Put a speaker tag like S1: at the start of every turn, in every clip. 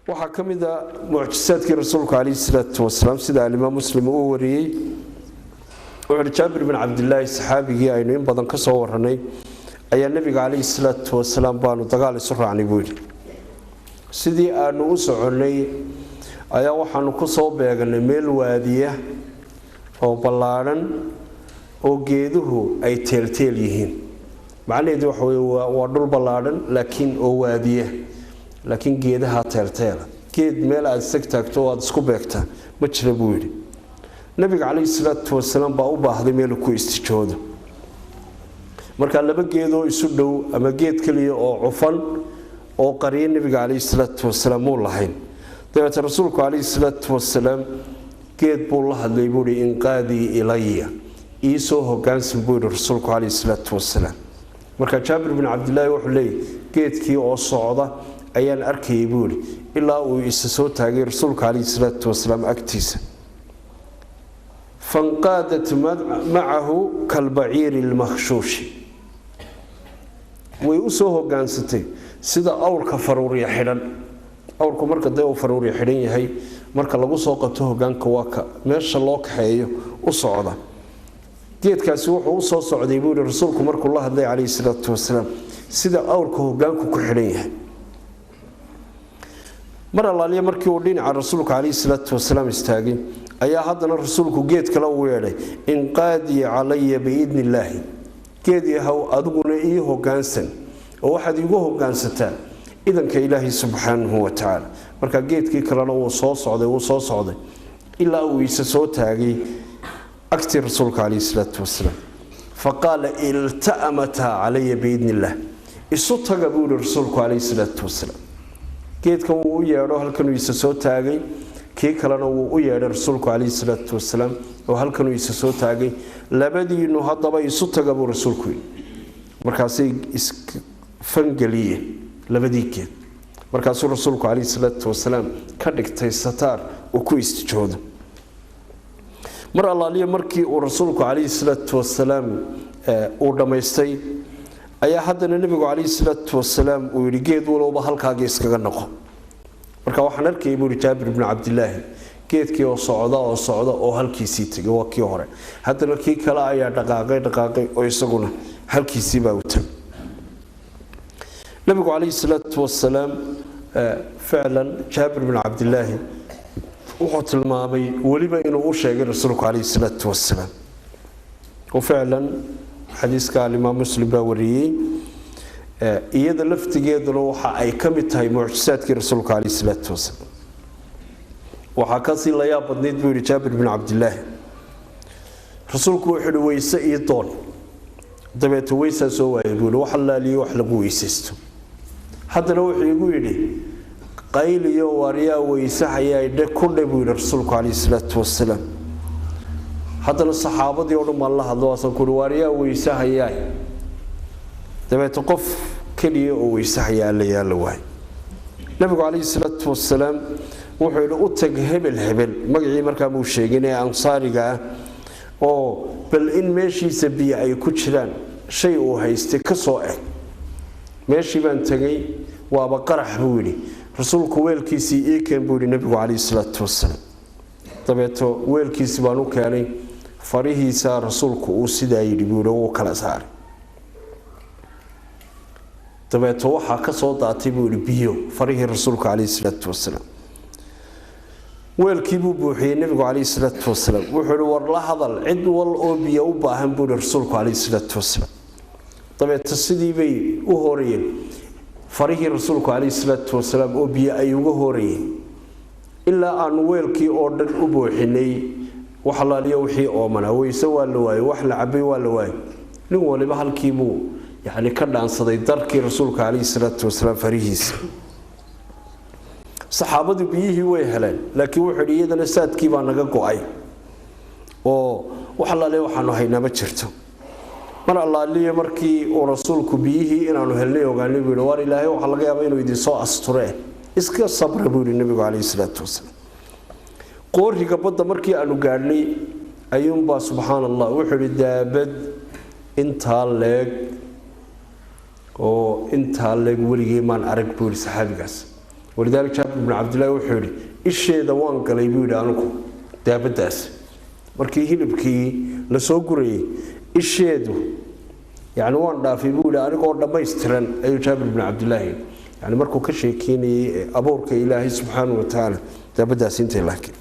S1: waxaa ka mid ah mucjisaadkii rasuulka calayhi salaatu wasalaam sida alimaam muslim uu wariyey wuxuu jaabir bin cabdillaahi saxaabigii aynu in badan ka soo warranay ayaa nabiga calayhi salaatu wasalaam baanu dagaal isu raacnay buu yidhi sidii aanu u soconnay ayaa waxaanu ku soo beeganay meel waadiya oo ballaadhan oo geeduhu ay teelteel yihiin macnaheedu waxa weeye waa dhul ballaadhan laakiin oo waadiya laakiin geedaha teelteela geed meel aad isag taagto oo aad isku beegtaa ma jira buu yidhi nabiga calayhi salaatu wasalaam baa u baahday meel ku istijoodo marka laba geedoo isu dhow ama geed kaliya oo cufan oo qariye nabiga calayhi salaatu wasalaam uu lahayn dabeetana rasuulku calayhi salaatu wasalaam geed buu la hadlay buu yidhi inqaadii ilaya ii soo hoggaansan buu yidhi rasuulku calayhi salaatu wasalaam marka jaabir bin cabdillaahi wuxuu leeyahy geedkii oo socda ayaan arkayay buu yidhi ilaa uu isa soo taagay rasuulka calayhi salaatu wasalaam agtiisa fanqaadat macahu kalbaciiri lmakhshuushi way u soo hoggaansatay sida awrka faruurya xidhan awrku marka dee uu faruurya xidhan yahay marka lagu soo qabto hoggaanka waa ka meesha loo kaxeeyo u socda geedkaasi wuxuu u soo socday buu yidhi rasuulku markuu la hadlay calayhi salaatu wasalaam sida awrka hoggaanku ku xidhan yahay mar allaaliya markii uu dhinaca rasuulka calayhi salaatu wasalaam istaagay ayaa haddana rasuulku geed kale u yeedhay inqaadii calaya biidni illaahi geed yahow adiguna ii hoggaansan oo waxaad iigu hoggaansataa idanka ilaahi subxaanahu wa tacaala marka geedkii kalena wuu soo socday ilaa uu isa soo taagay agtii rasuulka calayhi salaatu wasalaam faqaala ilta'amataa calaya biidni illaah isu taga buu yihi rasuulku calayhi salaatu wasalaam geedkan wuu u yeedho halkanuu isa soo taagay kii kalena wuu u yeedhay rasuulku calayhi salaatu wasalaam oo halkanuu isa soo taagay labadiinu haddaba isu taga buu rasuulku yidhi markaasay isfangeliyeen labadii geed markaasuu rasuulku calayhi salaatu wasalaam ka dhigtay sataar uu ku istijoodo mar allaaliya markii uu rasuulku calayhi salaatu wasalaam uu dhammaystay ayaa haddana nebigu calayhi salaatu wasalaam uu yidhi geed walowba halkaagii iskaga noqo marka waxaan arkayay buu yidhi jaabir bin cabdillaahi geedkii oo socda oo halkiisii tegay waa kii hore haddana kii kale ayaa dhaqaaqay oo isaguna halkiisii baa u tegay nebigu calayhi salaatu wasalaam ficlan jaabir bin cabdillaahi wuxuu tilmaamay weliba inuu u sheegay rasuulku calayhi salaatu wasalaam oo ficlan xadiiska alimaam muslim baa wariyey iyada laftigeeduna waxa ay ka mid tahay mucjisaadkii rasuulka calayhi salaatu wasalaam waxaa kasii la yaab badnayd buu yidhi jaabir bin cabdillaahi rasuulku wuxuu yidhi weyse ii doon dabeeta weysaa soo waayay buu yidhi wax allaaliyo wax lagu weysaysto haddana wuxuu igu yidhi qayliyo waaryaa weysahayaa ku dhe buu yidhi rasuulku calayhi salaatu wasalaam haddana saxaabadii oo dhan baan la hadlo waasan ku yidhi waaryaa weysahayaa dabeeta qof keliya oo weysahayaa alla yaala waay nabigu calayhi salaatu wasalaam wuxuu yidhi u tag hebel magacii markaa muu sheegin ee ansaariga ah oo bal in meeshiisa biyo ay ku jiraan shay uu haystay ka soo eg meeshii baan tegay waaba qarax buu yidhi rasuulku weelkiisii ii keen buu yidhi nabigu calayhi salaatu wasalaam dabeeto weelkiisii baan u keenay farihiisa rasuulku uu sidaa yidhi buu yidhi wuu kala saaray dabeeto waxaa ka soo daatay buu yidhi biyo farihii rasuulka calayhi salaatu wasalaam weelkii buu buuxiyey nabigu calayhi salaatu wasalaam wuxuu yidhi war la hadal cid wal oo biyo u baahan buu yidhi rasuulku calayhi salaatu wasalaam dabeeto sidii bay u horayeen farihii rasuulku calayhi salaatu wasalaam oo biyo ay uga horayeen ilaa aanu weelkii oo dhan u buuxinay wax allaaliyo wixii oomanaa weyse waa la waayey wax la cabay waa la waayey nin waliba halkii buu yacni ka dhaansaday darkii rasuulka calayhi salaatu wasalaam farihiisa saxaabadu biyihii way heleen laakiin wuxuu yidhi iyadana saadkii baa naga go-ay oo wax allaaliyo waxaanu haynaa ma jirto mar allaaliyo markii uu rasuulku biyihii inaanu helnay ogaanay buu yidhi waar ilaahay waxaa laga yaabaa inuu idin soo asturee iska sabra buu yidhi nabigu calayhi salaatu wasalaam qooriga badda markii aanu gaadhnay ayuunbaa subxaan allah wuxuu yidhi daabad intaa leeg oo intaa leeg weligii maan arag buu yidhi saxaabigaas walidaalika jaabir ibn cabdillaahi wuxuu yidhi isheeda waan galay buu yidhi anigu daabadaas markii hilibkii la soo gurayay isheedu yani waan dhaafay buu yidhi anigoo dhammaystiran ayuu jaabir ibn cabdillaahi yani markuu ka sheekeynayay abuurka ilaahay subxaanahu watacaala daabadaas intay laakiin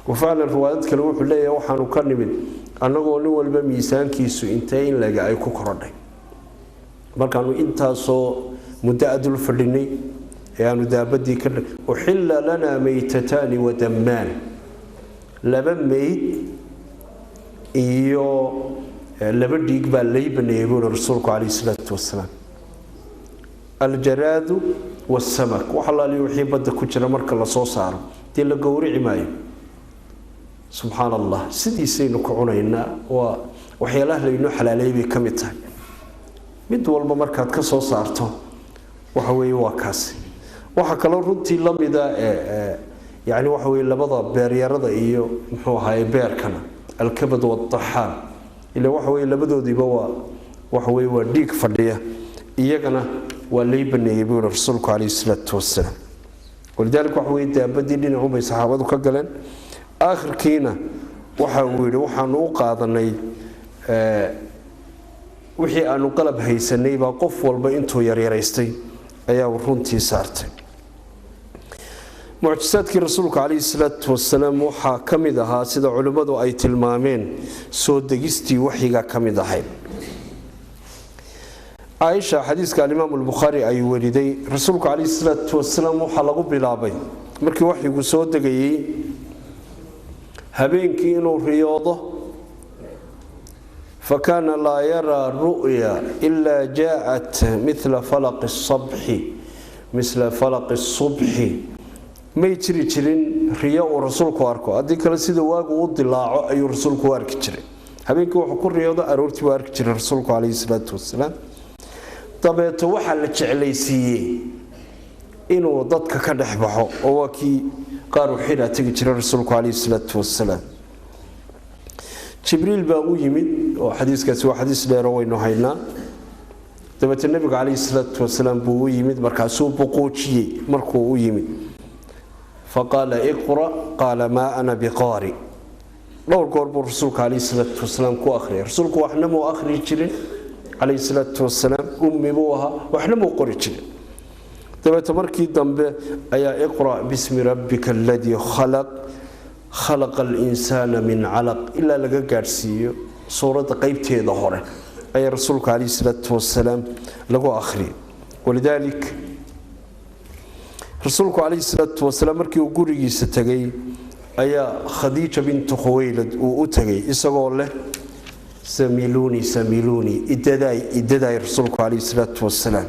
S1: wafaclan riwaayad kale wuxuu leeyahay waxaanu ka nimid annagoo nin walba miisaankiisu intee in laga ay ku korodhay markaanu intaasoo muddo adul fadhinay ee aanu daabadii ka uxilla lanaa maytataani wadammaan laba mayd iyo laba dhiig baa lay baneeyay buuna rasuulku calayhi salaatu wasalaam aljaraadu wasamak waxa la leeyahay wixii badda ku jira marka la soo saaro dee la gowrici maayo subxaan allah sidiisaynu ku cunaynaa waa waxyaalaha laynoo xalaaleeyay bay ka mid tahay mid walba markaad ka soo saarto waxa weeye waa kaasi waxa kaloo runtii la mida yani waxa weeye labada beeryarada iyo muxuu ahaayey beerkana alkabad wadaxaan ila waxa weeye labadoodiiba waxa weeye waa dhiig fadhiya iyagana waa lay baneeyay buu rasuulku calayhi salaatu wasalaam walidaalika waxa weeye daabadii dhinacu bay saxaabadu ka galeen aakhirkiina waxa uu yidhi waxaanu u qaadanay wixii aanu qalab haysanay baa qof walba intuu yaryaraystay ayaa runtii saartay mucjisaadkii rasuulka calayhi salaatu wasalaam waxaa ka mid ahaa sida culimmadu ay tilmaameen soo degistii waxyiga ka mid ahayd caaisha xadiiska alimaamu albukhaari ay weriday rasuulku calayhi salaatu wasalaam waxaa lagu bilaabay markii waxyigu soo degayey habeenkii inuu riyoodo فكان لا يرى رؤيا إلا جاءت مثل فلق الصبح ما يجري جرين رياء ورسولك واركو هذه كلا سيدة واقو ودلاعو أي رسولك وارك جرين هبينك وحكور رياضة أرورتي وارك جرين رسولك عليه الصلاة والسلام طبعا توحى لجعليسيه إنو ضدك كنحبحو وواكي قارو حينها تجي جرين رسولك عليه الصلاة والسلام jibriil baa u yimid oo xadiiskaasi waa xadiis dheer oo waynu haynaa dabata nabiga calayhi salaatu wasalaam buu u yimid markaasuu boqoojiyey markuu u yimid faqaala iqra qaala maa ana biqaari dhowr goor buu rasuulka calayhi salaatu wasalaam ku akhriyay rasuulku waxna muu akhri jirin calayhi salaatu wasalaam ummi buu ahaa waxna muu qori jirin dabata markii dambe ayaa iqra bismi rabbika alladii khalaq خلق الإنسان من علق إلا لقى قارسيو صورة قيبتي ظهره أي رسولك عليه الصلاة والسلام لقوا آخري ولذلك رسولك عليه الصلاة والسلام مركي وقوري ستغي أي خديجة بنت خويلد وأتغي إساقوا له سميلوني إدداي رسولك عليه الصلاة والسلام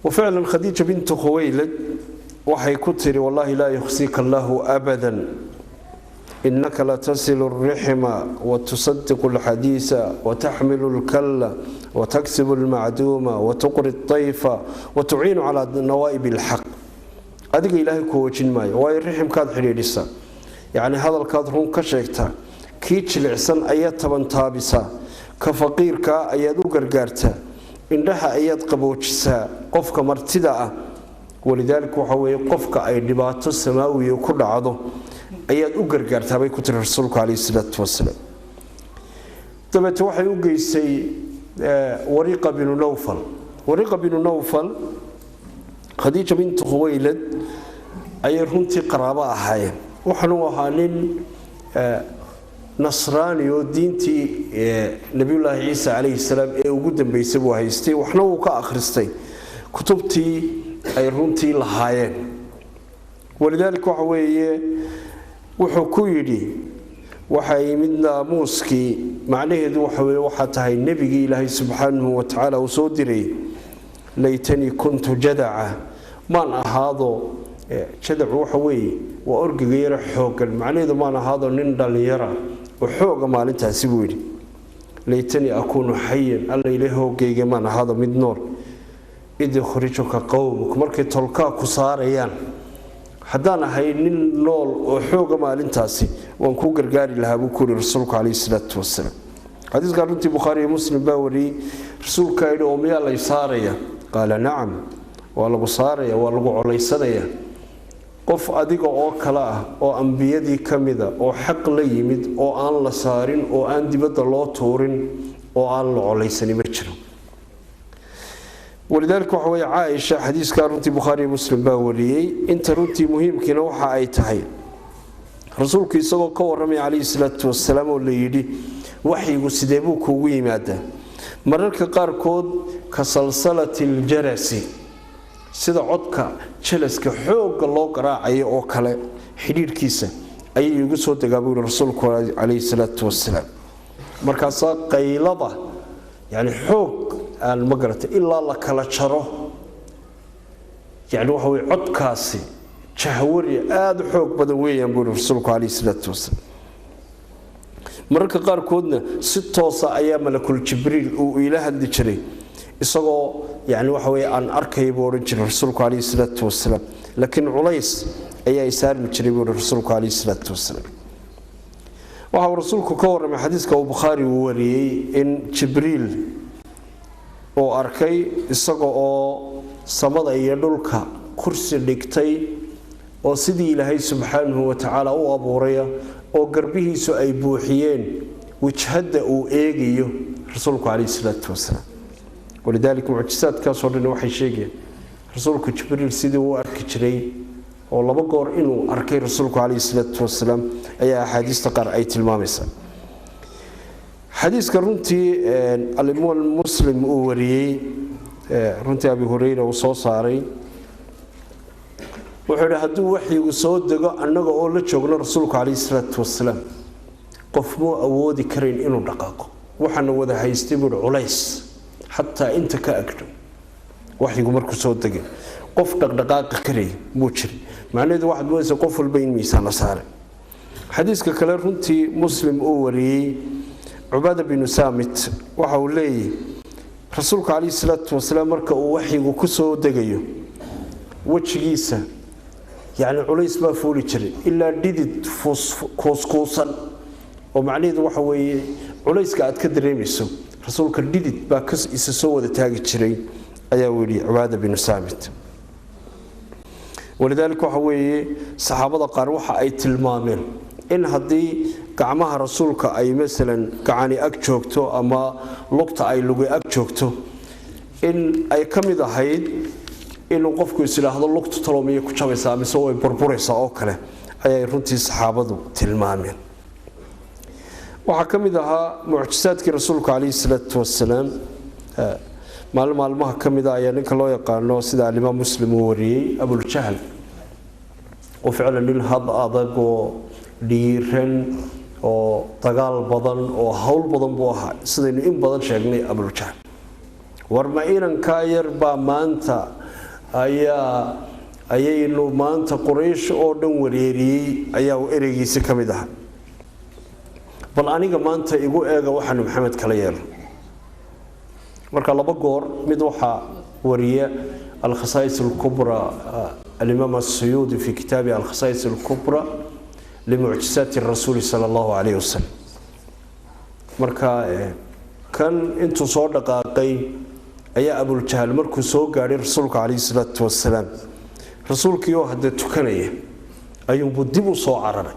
S1: وفعلا خديجة بنت خويلد waxay ku tiri wallahi la yukhsika Allahu abadan innaka la tasilu ar-rihma wa tusaddiqu al-hadisa wa tahmilu al-kalla wa taksibu al-ma'duma wa tuqri at-tayfa wa tu'inu ala nawaib al-haq adiga ilaahay ku wajin maayo way rihimkaad xiriirisa yaani hadalkaad run ka sheegta kii jilicsan ayaa taban taabisa ka faqiirka ayaad u gargaarta indhaha ayaad qaboojisaa qofka martida ah ولذلك وحوي قفك أي دبات السماوي وكل عضو أياد أجر كرتابي كتر رسولك عليه الصلاة والسلام. تبت وحي يوجي سي ورقة بن نوفل خديجة بنت خويلد أي رنتي قرابة هاي وحنوها لين نصراني ودينتي نبي الله عيسى عليه السلام وجود بيسبوها يستي وحنو كأخرستي كتبتي أي رنتي لهاين ولذلك وحوي وحكويدي وحي من موسكي معناه ذو وحوي وحتى النبي إلهي سبحانه وتعالى وصدري ليتني كنت جدعة ما هذا جدع وحوي وأرجع غير حوق معناه ما هذا نندل يرى وحوق ما أنت سويدي ليتني أكون حيا الله إليه جيجي ما هذا من نور إذ يخرجك قومك مركي تلقى كساريان حدانا هاي نول وحوق ما لنتاسي وانكو قرقاري لها بكل رسولك عليه الصلاة والسلام حديث قال انت بخاري مسلم باوري رسولك إلى أمي الله يساريا قال نعم waa lagu saaraya waa lagu colaysanaya qof adiga oo kala ah oo ambiyadii kamida oo xaq la yimid oo aan la saarin oo aan dibadda loo tuurin oo aan la colaysan ma jiro ولذلك هو عائشة حديث كارنتي بخاري مسلم باوريي انت رنتي مهمكنا waxa ay tahay rasuulku isagoo ka waramay عليه الصلاه والسلام oo leeyidi waxyigu sidee buu kugu yimaada mararka qaar kood ka salsalatil jarasi sida codka jalaska xoog loo qaraacayo oo kale xiriirkiisa ayay ugu soo dagaabay rasuulku عليه الصلاه والسلام markaas qaylada yani xoog aan magarata ilaa la kala jaro yani waxa way codkaasi jahwari aad xoog badan weeyaan buu rasuulku عليه الصلاه والسلام mararka qaar koodna si toos ah ayaa malakul jibriil uu ila hadli jiray isagoo yani waxa way aan arkay buu oran jiray rasuulku عليه الصلاه والسلام laakiin culays ayaa isaarmi jiray buu rasuulku عليه الصلاه والسلام waxa uu rasuulku ka waramay xadiiska uu Bukhari uu wariyay in Jibriil oo arkay isagoo oo samada iyo dhulka kursi dhigtay oo sidii Ilaahay subhanahu wa ta'ala uu abuuray oo garbihiisu ay buuxiyeen wajhada uu eegayo rasuulku عليه الصلاه والسلام ولذلك معجزات ka soo dhinay waxay sheegeen rasuulku Jibriil sidii uu arki jiray oo laba goor inuu arkay rasuulku عليه الصلاه والسلام ayaa xadiista qaar ay tilmaamaysaa xadiiska runtii al-Imam Muslim uu wariyay runtii Abu Hurayra uu soo saaray wuxuu haduu waxyigu soo dago annaga oo la joogno rasuulku عليه الصلاه والسلام qof muu awoodi karin inuu dhaqaaqo waxana wada haystay buu culays hatta inta ka agto waxyigu markuu soo dagay qof dhaqdhaqaaq karay muu jiri macnaheedu waxa weeyse qof walba in miisaan la saaray xadiiska kale runtii Muslim uu wariyay Ubaada bin Samit waxa uu leeyahay rasuulku عليه الصلاه والسلام marka uu waxyigu ku soo dagayo wajigiisa يعني culays ba fuuli jiray ila didid kooskuusan oo macnaheedu waxa weeye culayska aad ka dareemayso rasuulka didid ba ka isa soo wada taagi jiray ayaa weli Ubaada bin Samit ولذلك waxa weeye saxaabada qaar waxa ay tilmaameen in hadii gacmaha rasuulka ay midalan gacani ag joogto ama lugta ay lugu ag joogto in ay kamid ahayd inuu qofku islaahdo lugtu taloomiye ku jabaysa ama soo ay burburaysa oo kale ayay runtii saxaabadu tilmaameen waxa kamid ahaa mucjisaadkii rasuulka عليه الصلاه والسلام maalmaha kamid ah ayaa ninka loo yaqaano sida Imam Muslim uu wariyay Abu Jahl oo ficlan lil had adag oo dhiiran oo dagaal badan oo hawl badan buu ahaa sidaynu in badan sheegnay Abu Jahl warma iran ka yar ba maanta ayaynu maanta Quraysh oo dhan wareeriyay ayaa ereygiisa kamid ah bal aniga maanta igu eega waxaan Maxamed kala yeelay marka laba goor mid waxa wariya al-Khasa'is al-Kubra al-Imam as-Suyuti fi kitab al-Khasa'is al-Kubra limu'jizat ar-Rasul sallallahu alayhi wasallam marka kan intuu soo dhaqaaqay ayaa Abu Jahl markuu soo gaaray rasuulka عليه الصلاه والسلام rasuulkii oo hadda tukanaya ayuu dib u soo cararay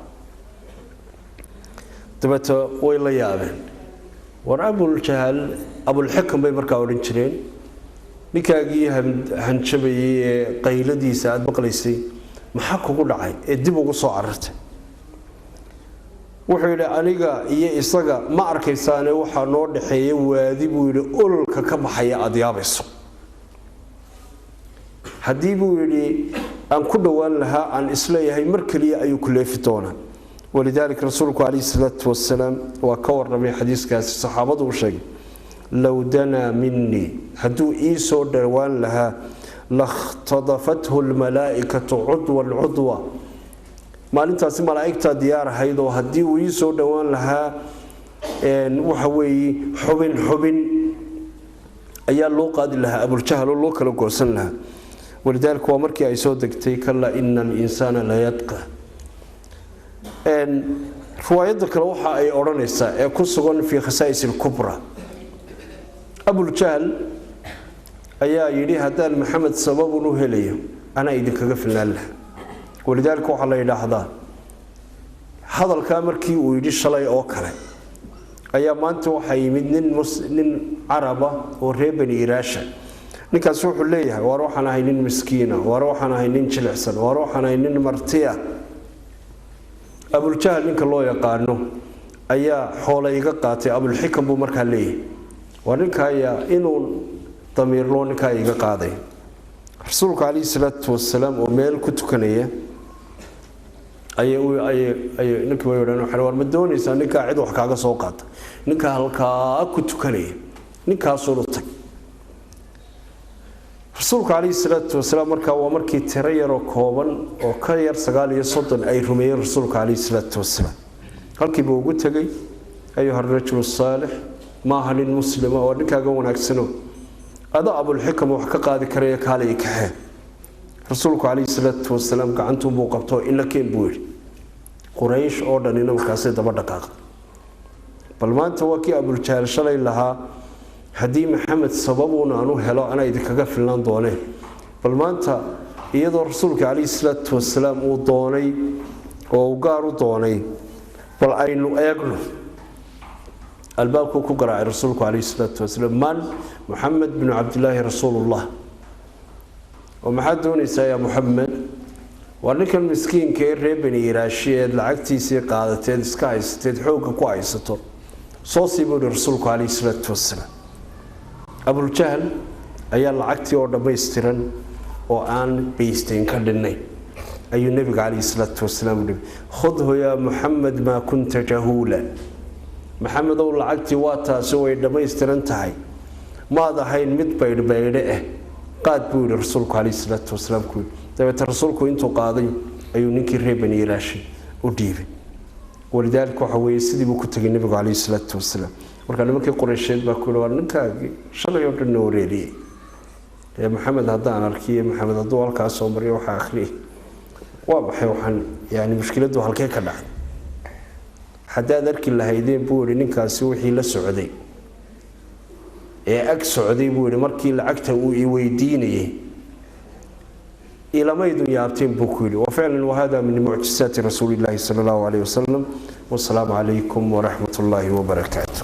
S1: dabata way la yaabeen war Abu Jahl Abu al-Hakam bay markaa oran jireen ninkaagii hanjabayay qayladiisa aad maqlaysay maxaa kugu dhacay ee dib ugu soo carartay wuxuu yiri aniga iyo isaga ma arkaysaane waxa noo dhaxeeyay waadi buu yiri ulka ka baxaya adiyaabayso hadii buu yiri aan ku dhawaan lahaa aan isleeyahay markaliya ayuu ku leefi doonaa ولذلك رسولك عليه الصلاه والسلام وكور رمي حديث كاس الصحابه وشيء لو دنا مني هدو ايسو دوان لها لاختطفته الملائكه عضوا العضوه maalintaasi malaa'igta diyaar ahayd oo hadii uu ii soo dhawaan lahaa waxa weeye xubin ayaa loo qaadi lahaa Abu Jahl loo kala goosan lahaa ولذلك waa markii ay soo degtay kala innal insana la yatqa riwaayada kale waxa ay oranaysaa ee ku sugan fi Khasa'is al-Kubra Abu Jahl ayaa yidhi haddaan maxamed sababun u helayo ana idinkaga filnaan lahaa walidaalka waxaa la yidhaahdaa hadalkaa markii uu yidhi shalay oo kale ayaa maanta waxaa yimid nin caraba oo reer bani iraasha ninkaas wuxuu leeyahay waar waxaan ahay nin miskiina waar waxaan ahay nin jilicsan waar waxaan ahay nin martiya abuljahl ninka loo yaqaano ayaa xoolo iga qaatay abulxikam buu markaa leeyahay waa ninka ayaa inuu damiir loo ninkaa iga qaaday rasuulka calayhi salaatu wasalaam oo meel ku tukanaya ayay ninkii way odhan war ma doonaysaa ninkaa cid wax kaaga soo qaata ninkaa halkaa ku tukanaya ninkaasuu u tag rasuulka calayhi salaatu wasalaam markaa waa markii tiro yaroo kooban oo ka yar 39 ay rumeeyeen rasuulka calayhi salaatu wasalaam halkii buu ugu tagay ayuha rajulu saalix maaha nin muslima oo ninkaaga wanaagsano ada abulxikam wax ka qaadi karaya kaalay kaxee rasuulku calayhi salaatu wasalaam gacantuu buu qabto in la keen buu yidhi quraysh oo dhanina markaasay daba dhaqaaqday bal maanta waa kii abuljahl shalay lahaa haddii maxamed sababuun aanu helo ana idinkaga filnaan dooneen bal maanta iyadoo rasuulka calayhi salaatu wasalaam uu doonay oo uu gaar u doonay bal aynu eegno albaabku ku garaacay rasuulku calayhi salaatu wasalaam man maxamed bin cabdillaahi rasuulullah oo maxaad doonaysaa yaa maxamed waa ninkan miskiinka ee reer bani iraashiyeed lacagtiisii qaadateed iska haysateed xoogga ku haysato soo sii buu yidhi rasuulku calayhi salaatu wasalaam abuljahl ayaa lacagtii oo dhammaystiran oo aan baysteyn ka dhinnayn ayuu nebiga calayhi salaatu wasalaam yidhi khudhu yaa maxamed maa kunta jahuula maxamedow lacagtii waa taasi way dhammaystiran tahay maad ahayn mid baydhbaydhe ah qaad buu yidhi rasuulku calayhi salaatu wasalaam ku yidhi dabeeta rasuulku intuu qaaday ayuu ninkii reer bani iraashay u dhiibay walidaalka waxa weeye sidii buu ku tegay nebigu calayhi salaatu wasalaam marka nimankii quraysheed baa ku yidhi waa ninkaagii shalay oo dhan wareeriyey ee maxamed haddaan arkiye maxamed hadduu halkaas soo mariyo waxaa akhriyay waa maxay waxaan yani mushkiladdu halkee ka dhacday haddaad arki lahaydeen buu yidhi ninkaasi wixii la socday ee ag socday buu yidhi markii lacagta uu i weydiinayay ilamaydun yaabteen buu ku yidhi wafaclan wahada min mucjisaati rasuuli illaahi sala allahu calayhi wasalam wasalaamu calaykum waraxmat ullaahi wabarakaatu